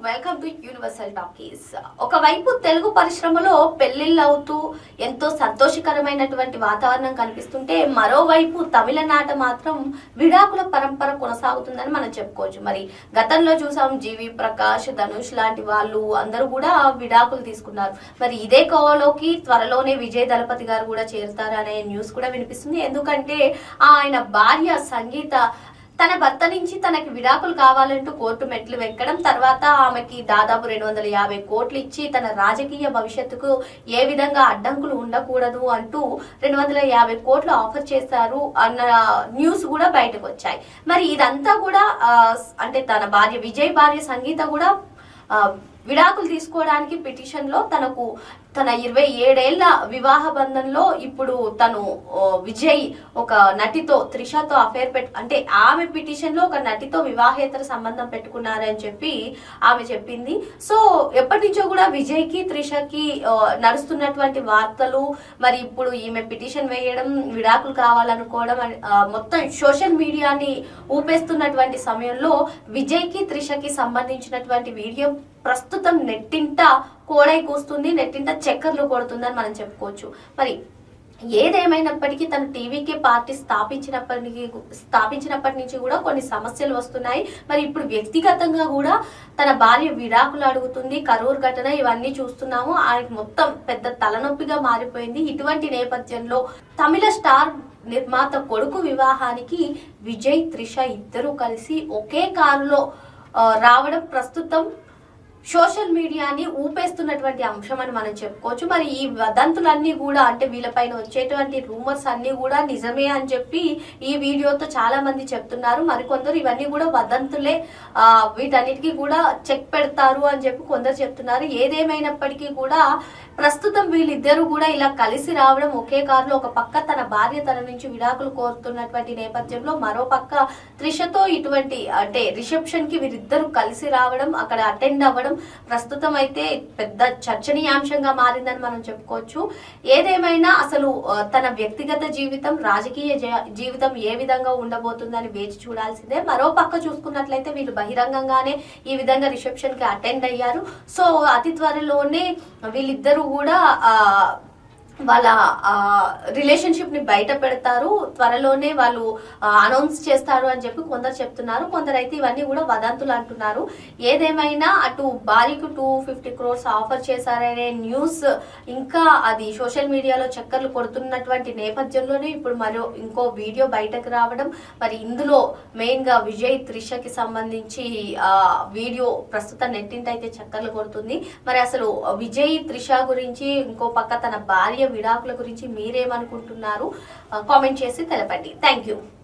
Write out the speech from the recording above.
Welcome to universal talkies. ఒకవైపు తెలుగు పరిశ్రమలో పెళ్లిళ్ళు అవుతూ ఎంతో సంతోషకరమైనటువంటి వాతావరణం కనిపిస్తుంటే, మరోవైపు తమిళనాట మాత్రం విడాకుల పరంపర కొనసాగుతుందని మనం చెప్పుకోవచ్చు. మరి గతంలో చూసాం, జీవి ప్రకాష్, ధనుష్ లాంటి వాళ్ళు అందరూ కూడా విడాకులు తీసుకున్నారు. మరి ఇదే కోవలోకి త్వరలోనే విజయ్ దళపతి గారు కూడా చేరుతారు అనే న్యూస్ కూడా వినిపిస్తుంది. ఎందుకంటే ఆయన భార్య సంగీత తన భర్త నుంచి తనకి విడాకులు కావాలంటూ కోర్టు మెట్లు ఎక్కడం, తర్వాత ఆమెకి దాదాపు 250 కోట్లు ఇచ్చి తన రాజకీయ భవిష్యత్తుకు ఏ విధంగా అడ్డంకులు ఉండకూడదు అంటూ 250 కోట్లు ఆఫర్ చేశారు అన్న న్యూస్ కూడా బయటకు వచ్చాయి. మరి ఇదంతా కూడా అంటే తన భార్య విజయ్ భార్య సంగీత కూడా విడాకులు తీసుకోవడానికి పిటిషన్ లో తన 27 ఏళ్ల వివాహ బంధంలో ఇప్పుడు తను విజయ్ ఒక నటితో త్రిషతో అఫేర్ అంటే ఆమె పిటిషన్ లో ఒక నటితో వివాహేతర సంబంధం పెట్టుకున్నారని చెప్పి ఆమె చెప్పింది. సో ఎప్పటి నుంచో కూడా విజయ్ కి త్రిషకి నడుస్తున్నటువంటి వార్తలు, మరి ఇప్పుడు ఈమె పిటిషన్ వేయడం, విడాకులు కావాలనుకోవడం, మొత్తం సోషల్ మీడియాని ఊపేస్తున్నటువంటి సమయంలో విజయ్ కి త్రిషకి సంబంధించినటువంటి వీడియో ప్రస్తుతం నెట్టింట కోడై కూస్తుంది, నెట్టింట చక్కర్లు కొడుతుందని మనం చెప్పుకోవచ్చు. మరి ఏదేమైనప్పటికీ తను టీవీకే పార్టీ స్థాపించినప్పటి నుంచి కూడా కొన్ని సమస్యలు వస్తున్నాయి. మరి ఇప్పుడు వ్యక్తిగతంగా కూడా తన భార్య విడాకులు అడుగుతుంది, కరూర్ ఘటన ఇవన్నీ చూస్తున్నాము. ఆయనకు మొత్తం పెద్ద తలనొప్పిగా మారిపోయింది. ఇటువంటి నేపథ్యంలో తమిళ స్టార్ నిర్మాత కొడుకు వివాహానికి విజయ్, త్రిష ఇద్దరు కలిసి ఒకే కారులో రావడం ప్రస్తుతం సోషల్ మీడియాని ఊపేస్తున్నటువంటి అంశం అని మనం చెప్పుకోవచ్చు. మరి ఈ వదంతులన్నీ కూడా, అంటే వీళ్ళపైన వచ్చేటువంటి రూమర్స్ అన్ని కూడా నిజమే అని చెప్పి ఈ వీడియోతో చాలా మంది చెప్తున్నారు. మరికొందరు ఇవన్నీ కూడా వదంతులే, వీటన్నిటికీ కూడా చెక్ పెడతారు అని చెప్పి కొందరు చెప్తున్నారు. ఏదేమైనప్పటికీ కూడా ప్రస్తుతం వీళ్ళిద్దరూ కూడా ఇలా కలిసి రావడం ఒకే కారులో, ఒక పక్క తన భార్య తన నుంచి విడాకులు కోరుతున్నటువంటి నేపథ్యంలో, మరో పక్క త్రిషతో ఇటువంటి అంటే రిసెప్షన్ కి వీరిద్దరూ కలిసి రావడం, అక్కడ అటెండ్ అవ్వడం ప్రస్తుతం అయితే పెద్ద చర్చనీయాంశంగా మారిందని మనం చెప్పుకోవచ్చు. ఏదేమైనా అసలు తన వ్యక్తిగత జీవితం, రాజకీయ జీవితం ఏ విధంగా ఉండబోతుందని వేచి చూడాల్సిందే. మరో పక్క చూసుకున్నట్లయితే వీళ్ళు బహిరంగంగానే ఈ విధంగా రిసెప్షన్ కి అటెండ్ అయ్యారు. సో అతి త్వరలోనే వీళ్ళిద్దరూ కూడా వాళ్ళ రిలేషన్షిప్ ని బయట పెడతారు, త్వరలోనే వాళ్ళు అనౌన్స్ చేస్తారు అని చెప్పి కొందరు చెప్తున్నారు. కొందరైతే ఇవన్నీ కూడా వదంతులు అంటున్నారు. ఏదేమైనా అటు భార్యకు 250 crores ఆఫర్ చేశారనే న్యూస్ ఇంకా అది సోషల్ మీడియాలో చక్కర్లు కొడుతున్నటువంటి నేపథ్యంలోనే ఇప్పుడు ఇంకో వీడియో బయటకు రావడం, మరి ఇందులో మెయిన్ గా విజయ్, త్రిషకి సంబంధించి వీడియో ప్రస్తుతం నెట్టింటైతే చక్కర్లు కొడుతుంది. మరి అసలు విజయ్, త్రిష గురించి, ఇంకో పక్క తన భార్య విడాకుల గురించి మీరేమనుకుంటున్నారు? కామెంట్ చేసి తెలపండి. Thank you.